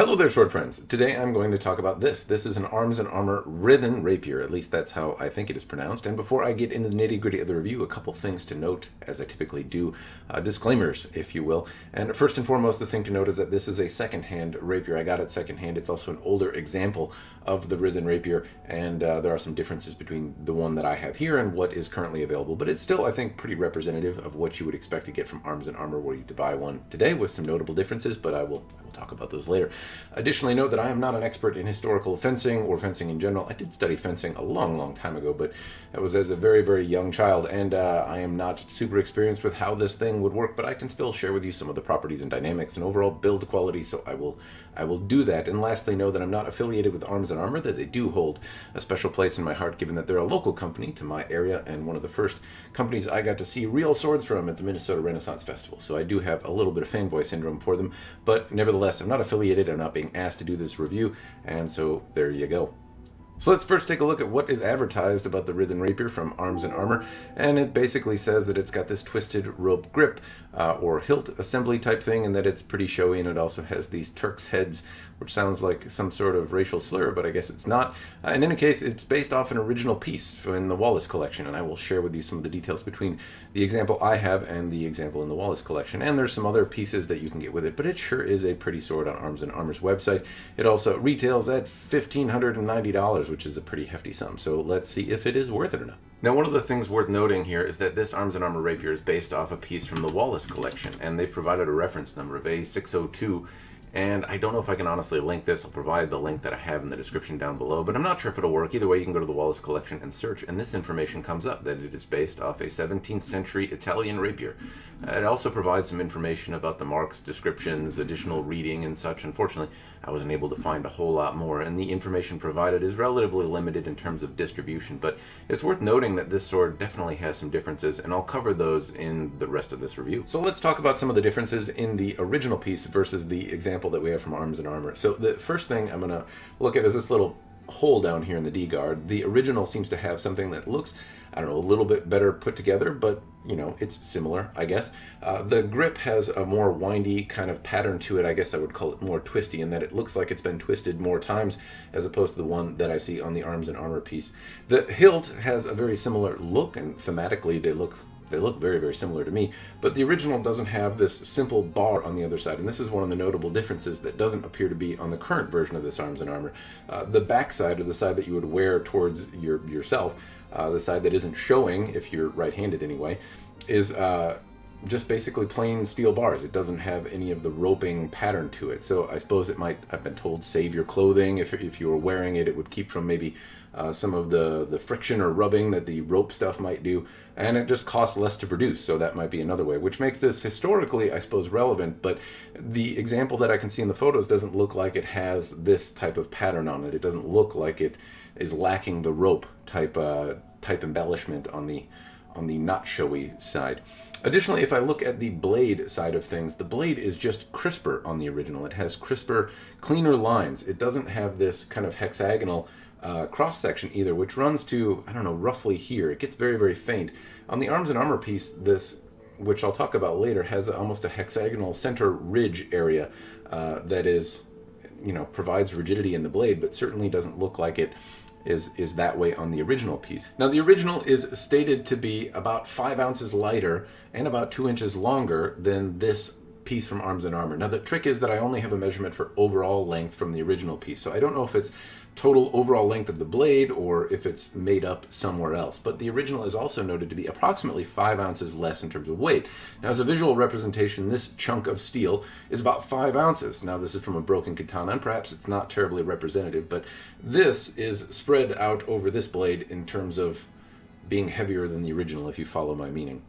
Hello there, sword friends. Today I'm going to talk about this. This is an Arms & Armor Writhen Rapier, at least that's how I think it is pronounced. And before I get into the nitty-gritty of the review, a couple things to note, as I typically do, disclaimers, if you will. And first and foremost, the thing to note is that this is a second-hand rapier. I got it second-hand. It's also an older example of the Writhen Rapier, and there are some differences between the one that I have here and what is currently available. But it's still, I think, pretty representative of what you would expect to get from Arms & Armor were you to buy one today, with some notable differences, but I will talk about those later. Additionally, note that I am not an expert in historical fencing or fencing in general. I did study fencing a long time ago, but that was as a very young child, and I am not super experienced with how this thing would work, but I can still share with you some of the properties and dynamics and overall build quality, so I will do that. And lastly, know that I'm not affiliated with Arms & Armor, that they do hold a special place in my heart, given that they're a local company to my area and one of the first companies I got to see real swords from at the Minnesota Renaissance Festival. So I do have a little bit of fanboy syndrome for them, but nevertheless, I'm not affiliated. I'm not being asked to do this review, and so there you go. So let's first take a look at what is advertised about the Writhen Rapier from Arms & Armor, and it basically says that it's got this twisted rope grip or hilt assembly type thing, and that it's pretty showy, and it also has these Turk's heads, which sounds like some sort of racial slur, but I guess it's not. In any case, it's based off an original piece in the Wallace Collection, and I will share with you some of the details between the example I have and the example in the Wallace Collection. And there's some other pieces that you can get with it, but it sure is a pretty sword on Arms & Armor's website. It also retails at $1,590, which is a pretty hefty sum, so let's see if it is worth it or not. Now, one of the things worth noting here is that this Arms & Armor Rapier is based off a piece from the Wallace Collection, and they've provided a reference number of A602, and I don't know if I can honestly link this. I'll provide the link that I have in the description down below, but I'm not sure if it'll work. Either way, you can go to the Wallace Collection and search, and this information comes up, that it is based off a 17th century Italian rapier. It also provides some information about the marks, descriptions, additional reading, and such. Unfortunately, I wasn't able to find a whole lot more, and the information provided is relatively limited in terms of distribution, but it's worth noting that this sword definitely has some differences, and I'll cover those in the rest of this review. So let's talk about some of the differences in the original piece versus the example that we have from Arms & Armor. So the first thing I'm going to look at is this little hole down here in the D-guard. The original seems to have something that looks, I don't know, a little bit better put together, but you know, it's similar, I guess. The grip has a more windy kind of pattern to it. I guess I would call it more twisty, in that it looks like it's been twisted more times as opposed to the one that I see on the Arms & Armor piece. The hilt has a very similar look, and thematically they look very similar to me, but the original doesn't have this simple bar on the other side, and this is one of the notable differences that doesn't appear to be on the current version of this Arms & Armor. The back side, or the side that you would wear towards yourself, the side that isn't showing, if you're right-handed anyway, is just basically plain steel bars. It doesn't have any of the roping pattern to it. So I suppose it might, I've been told, save your clothing. If you were wearing it, it would keep from maybe some of the friction or rubbing that the rope stuff might do, and it just costs less to produce, so that might be another way, which makes this historically, I suppose, relevant. But the example that I can see in the photos doesn't look like it has this type of pattern on it. It doesn't look like it is lacking the rope type embellishment on the not showy side. Additionally, if I look at the blade side of things, the blade is just crisper on the original. It has crisper, cleaner lines. It doesn't have this kind of hexagonal cross-section either, which runs to, I don't know, roughly here. It gets very faint. On the Arms & Armor piece, this, which I'll talk about later, has almost a hexagonal center ridge area that is, you know, provides rigidity in the blade, but certainly doesn't look like it is that way on the original piece. Now, the original is stated to be about 5 ounces lighter and about 2 inches longer than this piece from Arms & Armor. Now, the trick is that I only have a measurement for overall length from the original piece, so I don't know if it's total overall length of the blade or if it's made up somewhere else. But the original is also noted to be approximately 5 ounces less in terms of weight. Now, as a visual representation, this chunk of steel is about 5 ounces. Now, this is from a broken katana, and perhaps it's not terribly representative, but this is spread out over this blade in terms of being heavier than the original, if you follow my meaning.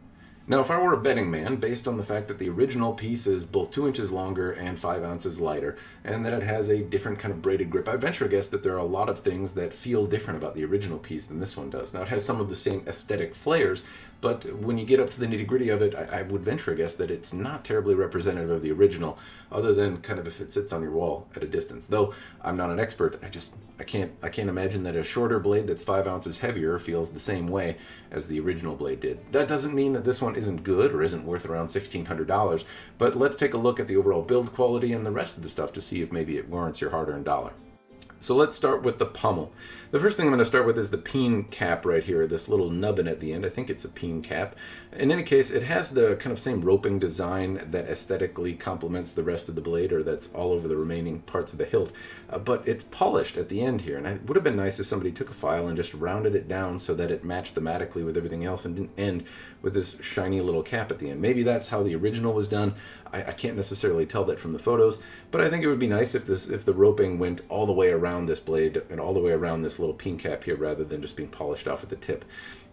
Now, if I were a betting man, based on the fact that the original piece is both 2 inches longer and 5 ounces lighter, and that it has a different kind of braided grip, I venture a guess that there are a lot of things that feel different about the original piece than this one does. Now, it has some of the same aesthetic flares, but when you get up to the nitty-gritty of it, I would venture a guess that it's not terribly representative of the original, other than kind of if it sits on your wall at a distance. Though I'm not an expert, I can't imagine that a shorter blade that's 5 ounces heavier feels the same way as the original blade did. That doesn't mean that this one one isn't good or isn't worth around $1,600, but let's take a look at the overall build quality and the rest of the stuff to see if maybe it warrants your hard-earned dollar. So let's start with the Pummel. The first thing I'm going to start with is the peen cap right here, this little nubbin at the end. I think it's a peen cap. In any case, it has the kind of same roping design that aesthetically complements the rest of the blade, or that's all over the remaining parts of the hilt, but it's polished at the end here, and it would have been nice if somebody took a file and just rounded it down so that it matched thematically with everything else and didn't end with this shiny little cap at the end. Maybe that's how the original was done. I can't necessarily tell that from the photos, but I think it would be nice if the roping went all the way around this blade and all the way around this little peen cap here rather than just being polished off at the tip.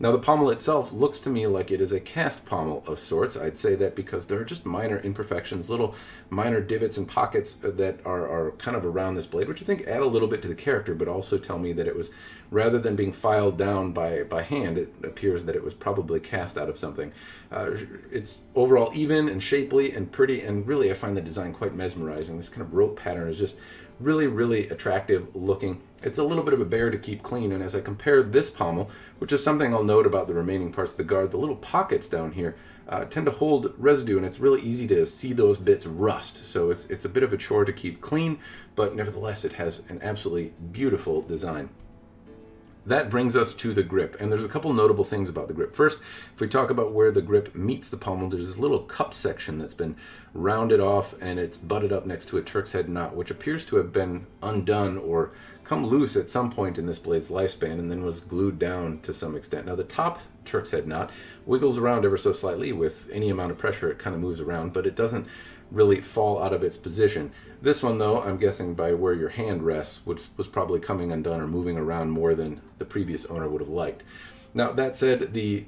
Now the pommel itself looks to me like it is a cast pommel of sorts. I'd say that because there are just minor imperfections, little minor divots and pockets that are kind of around this blade, which I think add a little bit to the character, but also tell me that it was, rather than being filed down by hand, it appears that it was probably cast out of something. It's overall even and shapely and pretty, and really I find the design quite mesmerizing. This kind of rope pattern is just really, really attractive looking. It's a little bit of a bear to keep clean, and as I compare this pommel, which is something I'll note about the remaining parts of the guard, the little pockets down here tend to hold residue, and it's really easy to see those bits rust. So it's a bit of a chore to keep clean, but nevertheless it has an absolutely beautiful design. That brings us to the grip, and there's a couple notable things about the grip. First, if we talk about where the grip meets the pommel, there's this little cup section that's been rounded off and it's butted up next to a Turk's head knot, which appears to have been undone or come loose at some point in this blade's lifespan and then was glued down to some extent. Now the top Turk's head knot wiggles around ever so slightly. With any amount of pressure it kind of moves around, but it doesn't really fall out of its position. This one though, I'm guessing by where your hand rests, was probably coming undone or moving around more than the previous owner would have liked. Now that said, the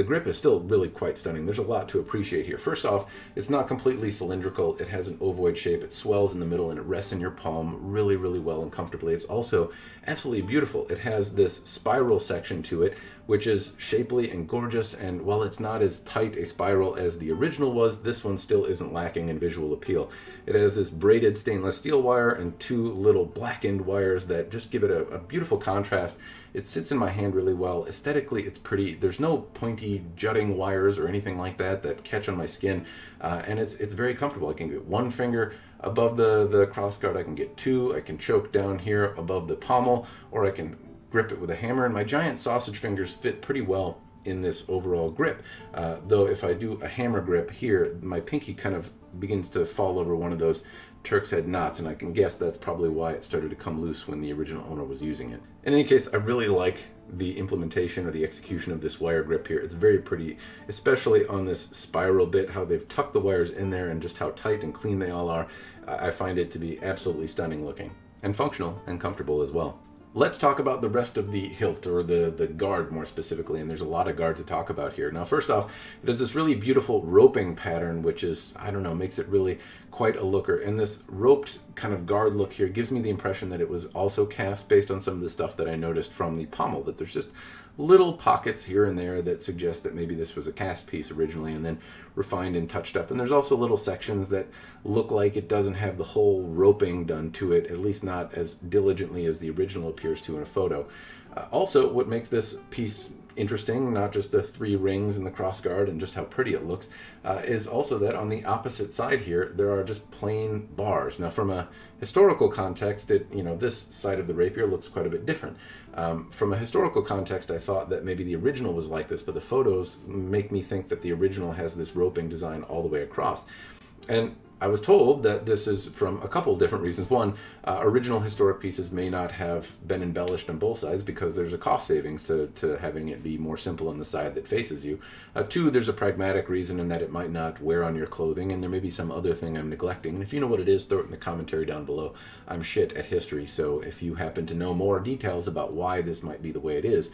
grip is still really quite stunning. There's a lot to appreciate here. First off, it's not completely cylindrical. It has an ovoid shape. It swells in the middle and it rests in your palm really, really well and comfortably. It's also absolutely beautiful. It has this spiral section to it, which is shapely and gorgeous, and while it's not as tight a spiral as the original was, this one still isn't lacking in visual appeal. It has this braided stainless steel wire and two little blackened wires that just give it a beautiful contrast. It sits in my hand really well. Aesthetically, it's pretty. There's no pointy jutting wires or anything like that that catch on my skin, and it's very comfortable. I can get one finger above the crossguard, I can get two, I can choke down here above the pommel, or I can grip it with a hammer, and my giant sausage fingers fit pretty well in this overall grip. Though if I do a hammer grip here, my pinky kind of begins to fall over one of those Turk's head knots, and I can guess that's probably why it started to come loose when the original owner was using it. In any case, I really like the implementation or the execution of this wire grip here. It's very pretty, especially on this spiral bit, how they've tucked the wires in there and just how tight and clean they all are. I find it to be absolutely stunning looking and functional and comfortable as well. Let's talk about the rest of the hilt, or the guard more specifically, and there's a lot of guard to talk about here. Now first off, it has this really beautiful roping pattern, which is, I don't know, makes it really quite a looker. And this roped kind of guard look here gives me the impression that it was also cast based on some of the stuff that I noticed from the pommel, that there's just little pockets here and there that suggest that maybe this was a cast piece originally and then refined and touched up. And there's also little sections that look like it doesn't have the whole roping done to it, at least not as diligently as the original appears to in a photo. Also, what makes this piece interesting, not just the three rings in the crossguard and just how pretty it looks, is also that on the opposite side here there are just plain bars. Now from a historical context, this side of the rapier looks quite a bit different. From a historical context, I thought that maybe the original was like this, but the photos make me think that the original has this roping design all the way across. And I was told that this is from a couple different reasons. One, original historic pieces may not have been embellished on both sides because there's a cost savings to having it be more simple on the side that faces you. Two, there's a pragmatic reason in that it might not wear on your clothing, and there may be some other thing I'm neglecting. And if you know what it is, throw it in the commentary down below. I'm shit at history, so if you happen to know more details about why this might be the way it is,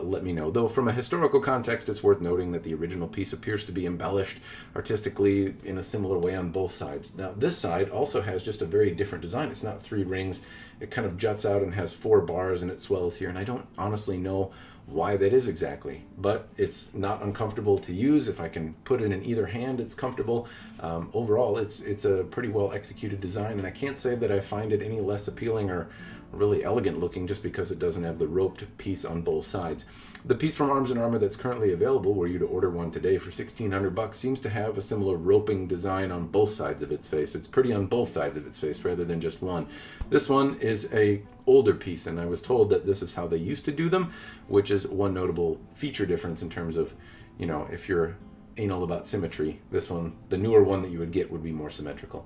let me know. Though from a historical context, it's worth noting that the original piece appears to be embellished artistically in a similar way on both sides. Now this side also has just a very different design. It's not three rings. It kind of juts out and has four bars and it swells here, and I don't honestly know why that is exactly, but it's not uncomfortable to use. If I can put it in either hand, it's comfortable. Overall, it's a pretty well executed design, and I can't say that I find it any less appealing or really elegant looking just because it doesn't have the roped piece on both sides. The piece from Arms & Armour that's currently available, were you to order one today for $1,600, seems to have a similar roping design on both sides of its face. It's pretty on both sides of its face rather than just one. This one is a older piece, and I was told that this is how they used to do them, which is one notable feature difference in terms of, you know, if you're anal about symmetry, this one, the newer one that you would get, would be more symmetrical.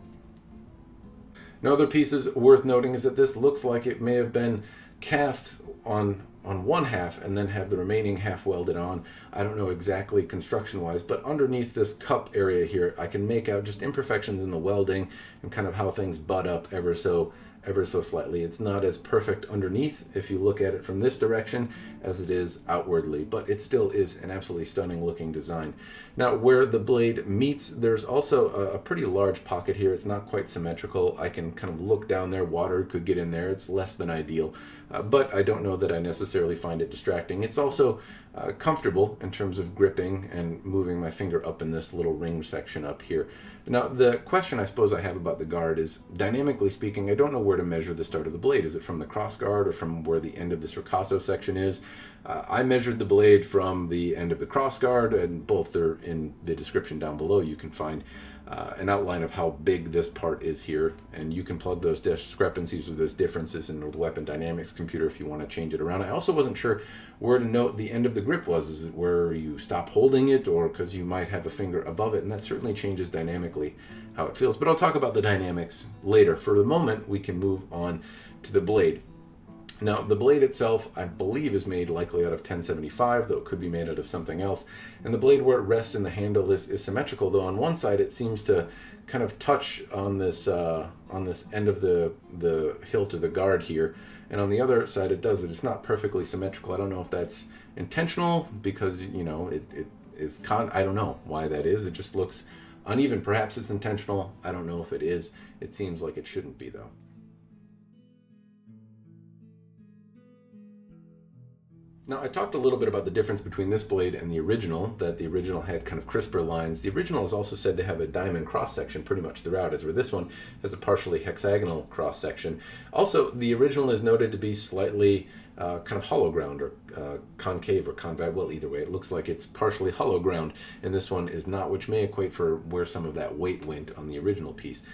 Now, other pieces worth noting is that this looks like it may have been cast on one half and then have the remaining half welded on. I don't know exactly construction-wise, but underneath this cup area here, I can make out just imperfections in the welding and kind of how things butt up ever so slightly. It's not as perfect underneath if you look at it from this direction as it is outwardly, but it still is an absolutely stunning looking design. Now, where the blade meets, there's also a pretty large pocket here. It's not quite symmetrical. I can kind of look down there. Water could get in there. It's less than ideal, but I don't know that I necessarily find it distracting. It's also comfortable in terms of gripping and moving my finger up in this little ring section up here. Now, the question I suppose I have about the guard is, dynamically speaking, I don't know where to measure the start of the blade. Is it from the cross guard or from where the end of this ricasso section is? I measured the blade from the end of the cross guard, and both are in the description down below. You can find an outline of how big this part is here, and you can plug those discrepancies or those differences into the weapon dynamics computer if you want to change it around. I also wasn't sure where to note the end of the grip was. Is it where you stop holding it, or because you might have a finger above it? And that certainly changes dynamically how it feels, but I'll talk about the dynamics later. For the moment, we can move on to the blade. Now, the blade itself, I believe, is made likely out of 1075, though it could be made out of something else. And the blade where it rests in the handle is symmetrical, though on one side it seems to kind of touch on this end of the hilt or the guard here, and on the other side it does it. It's not perfectly symmetrical. I don't know if that's intentional because, you know, it is I don't know why that is. It just looks uneven. Perhaps it's intentional. I don't know if it is. It seems like it shouldn't be, though. Now, I talked a little bit about the difference between this blade and the original, that the original had kind of crisper lines. The original is also said to have a diamond cross-section pretty much throughout, as where this one has a partially hexagonal cross-section. Also, the original is noted to be slightly kind of hollow ground, or concave or convex. Well, either way, it looks like it's partially hollow ground, and this one is not, which may equate for where some of that weight went on the original piece.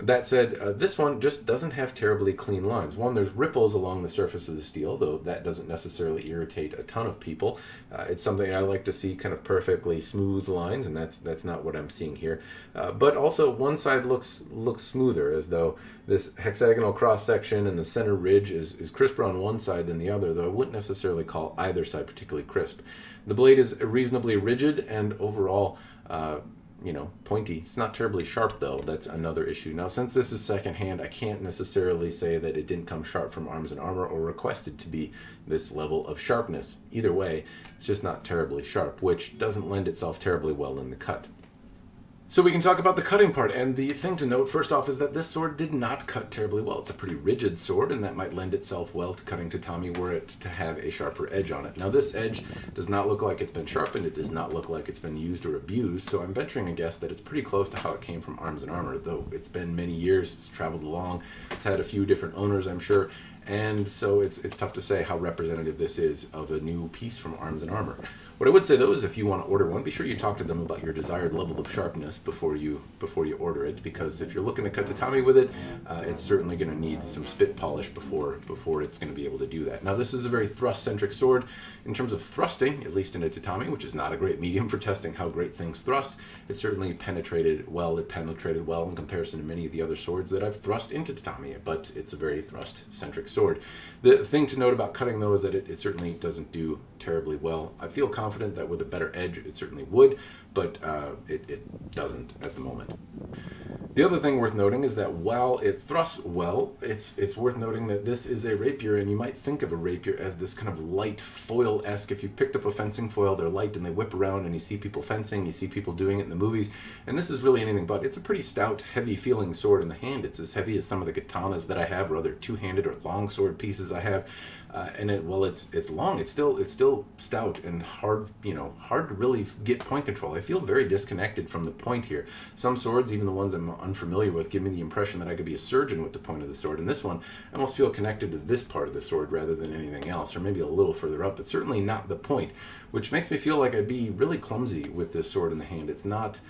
That said, this one just doesn't have terribly clean lines. One, there's ripples along the surface of the steel, though that doesn't necessarily irritate a ton of people. It's something I like to see, kind of perfectly smooth lines, and that's not what I'm seeing here. But also, one side looks smoother, as though this hexagonal cross-section and the center ridge is crisper on one side than the other, though I wouldn't necessarily call either side particularly crisp. The blade is reasonably rigid and overall you know, pointy. It's not terribly sharp, though. That's another issue. Now, since this is secondhand, I can't necessarily say that it didn't come sharp from Arms & Armour or requested to be this level of sharpness. Either way, it's just not terribly sharp, which doesn't lend itself terribly well in the cut. So we can talk about the cutting part, and the thing to note first off is that this sword did not cut terribly well. It's a pretty rigid sword, and that might lend itself well to cutting tatami were it to have a sharper edge on it. Now, this edge does not look like it's been sharpened. It does not look like it's been used or abused, so I'm venturing a guess that it's pretty close to how it came from Arms & Armour, though it's been many years. It's traveled along. It's had a few different owners, I'm sure, and so it's tough to say how representative this is of a new piece from Arms & Armour. What I would say, though, is if you want to order one, be sure you talk to them about your desired level of sharpness before you order it, because if you're looking to cut tatami with it, it's certainly going to need some spit polish before it's going to be able to do that. Now, this is a very thrust-centric sword. In terms of thrusting, at least in a tatami, which is not a great medium for testing how great things thrust, it certainly penetrated well. It penetrated well in comparison to many of the other swords that I've thrust into tatami, but it's a very thrust-centric sword. The thing to note about cutting, though, is that it certainly doesn't do terribly well. I feel confident that with a better edge it certainly would, but it doesn't at the moment. The other thing worth noting is that while it thrusts well, it's worth noting that this is a rapier, and you might think of a rapier as this kind of light foil-esque. If you picked up a fencing foil, they're light and they whip around, and you see people fencing, you see people doing it in the movies, and this is really anything but. It's a pretty stout, heavy-feeling sword in the hand. It's as heavy as some of the katanas that I have, or other two-handed or long longsword pieces I have. And it's long. It's still stout and hard. Hard to really get point control. I feel very disconnected from the point here. Some swords, even the ones I'm unfamiliar with, give me the impression that I could be a surgeon with the point of the sword. And this one, I almost feel connected to this part of the sword rather than anything else, or maybe a little further up, but certainly not the point, which makes me feel like I'd be really clumsy with this sword in the hand. It's not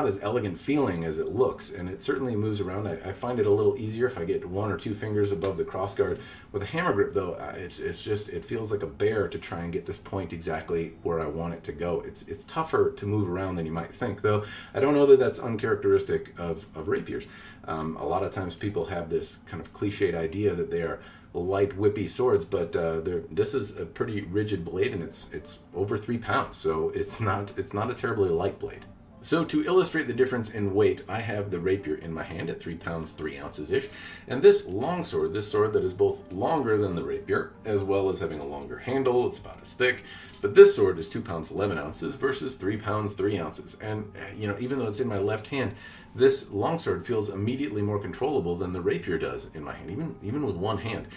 as elegant feeling as it looks, and it certainly moves around. I find it a little easier if I get 1 or 2 fingers above the crossguard. With a hammer grip, though, it feels like a bear to try and get this point exactly where I want it to go. It's tougher to move around than you might think, though I don't know that that's uncharacteristic of rapiers. A lot of times people have this kind of cliched idea that they are light, whippy swords, but this is a pretty rigid blade, and it's over 3 pounds, so it's not a terribly light blade. So to illustrate the difference in weight, I have the rapier in my hand at 3 pounds 3 ounces-ish, and this longsword, this sword that is both longer than the rapier, as well as having a longer handle, it's about as thick, but this sword is 2 pounds 11 ounces versus 3 pounds 3 ounces. And, even though it's in my left hand, this longsword feels immediately more controllable than the rapier does in my hand, even with one hand.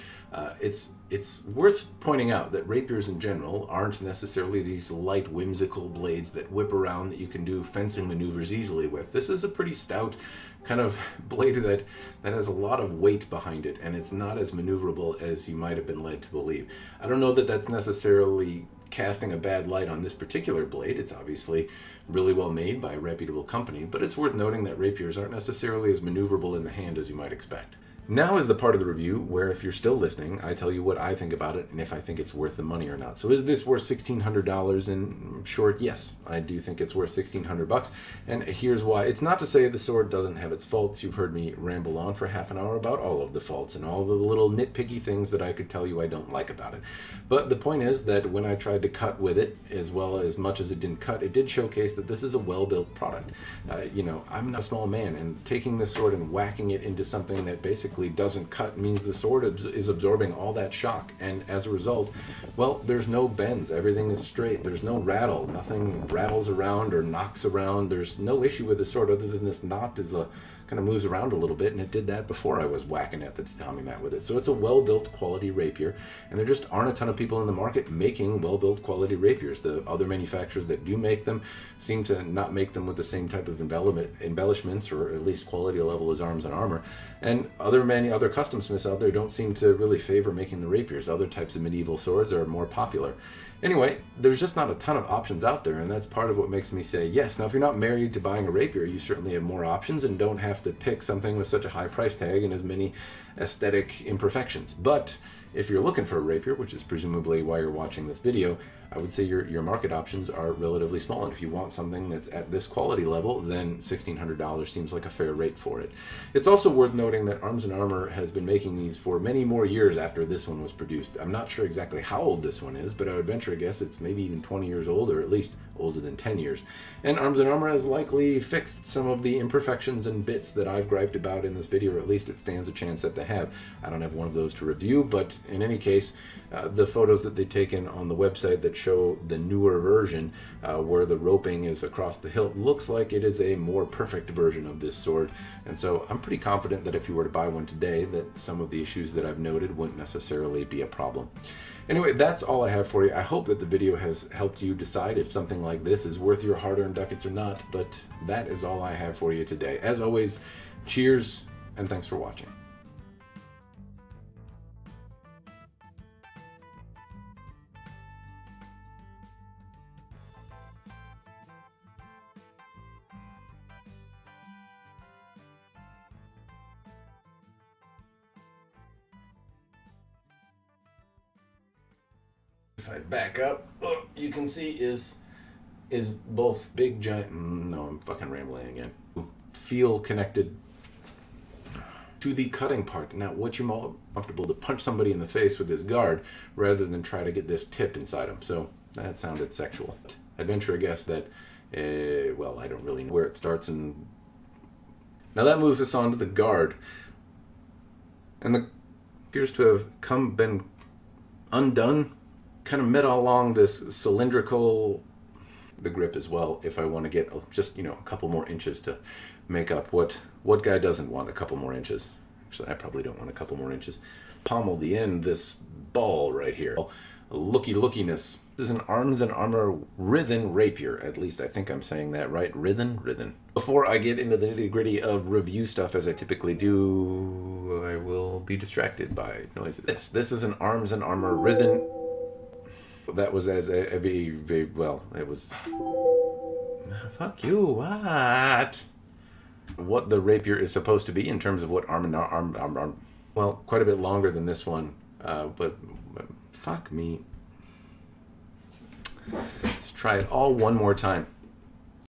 It's worth pointing out that rapiers in general aren't necessarily these light, whimsical blades that whip around that you can do fencing maneuvers easily with. This is a pretty stout kind of blade that has a lot of weight behind it, and it's not as maneuverable as you might have been led to believe. I don't know that that's necessarily casting a bad light on this particular blade. It's obviously really well made by a reputable company, but it's worth noting that rapiers aren't necessarily as maneuverable in the hand as you might expect. Now is the part of the review where, if you're still listening, I tell you what I think about it and if I think it's worth the money or not. So is this worth $1,600? In short, yes, I do think it's worth $1,600, and here's why. It's not to say the sword doesn't have its faults. You've heard me ramble on for half an hour about all of the faults and all the little nitpicky things that I could tell you I don't like about it. But the point is that when I tried to cut with it, as well as much as it didn't cut, it did showcase that this is a well-built product. I'm not a small man, and taking this sword and whacking it into something that basically doesn't cut means the sword is absorbing all that shock, and as a result, well, there's no bends. Everything is straight. There's no rattle. Nothing rattles around or knocks around. There's no issue with the sword other than this knot kind of moves around a little bit, and it did that before I was whacking at the tatami mat with it. So it's a well-built quality rapier, and there just aren't a ton of people in the market making well-built quality rapiers. The other manufacturers that do make them seem to not make them with the same type of embellishments, or at least quality level as Arms and Armor, and many other custom smiths out there don't seem to really favor making the rapiers. Other types of medieval swords are more popular. Anyway, there's just not a ton of options out there, and that's part of what makes me say yes. Now, if you're not married to buying a rapier, you certainly have more options and don't have to pick something with such a high price tag and as many aesthetic imperfections. But if you're looking for a rapier, which is presumably why you're watching this video, I would say your market options are relatively small, and if you want something that's at this quality level, then $1,600 seems like a fair rate for it. It's also worth noting that Arms and Armor has been making these for many more years after this one was produced. I'm not sure exactly how old this one is, but I would venture a guess it's maybe even 20 years old, or at least older than 10 years. And Arms and Armor has likely fixed some of the imperfections and bits that I've griped about in this video, or at least it stands a chance that they have. I don't have one of those to review, but in any case, the photos that they've taken on the website that show the newer version where the roping is across the hilt looks like it is a more perfect version of this sword, and so I'm pretty confident that if you were to buy one today, that some of the issues that I've noted wouldn't necessarily be a problem. Anyway, that's all I have for you. I hope that the video has helped you decide if something like this is worth your hard-earned ducats or not, but that is all I have for you today. As always, cheers, and thanks for watching. If I back up, you can see is both big giant, no, I'm fucking rambling again, feel connected to the cutting part. Now, what you're more comfortable to punch somebody in the face with this guard rather than try to get this tip inside them. So that sounded sexual. I'd venture a guess that, well, I don't really know where it starts. And now that moves us on to the guard. And the appears to have been undone, kind of met along this cylindrical, the grip as well, if I want to get just, a couple more inches to make up. What guy doesn't want a couple more inches? Actually, I probably don't want a couple more inches. Pommel the end, this ball right here. Lookiness. This is an Arms and Armor Writhen Rapier. At least I think I'm saying that right. Writhen. Before I get into the nitty-gritty of review stuff, as I typically do, I will be distracted by noises. This is an Arms and Armor Writhen. That was as a very well. It was. Fuck you. What the rapier is supposed to be in terms of what arm. Well, quite a bit longer than this one, but fuck me. Let's try it all one more time.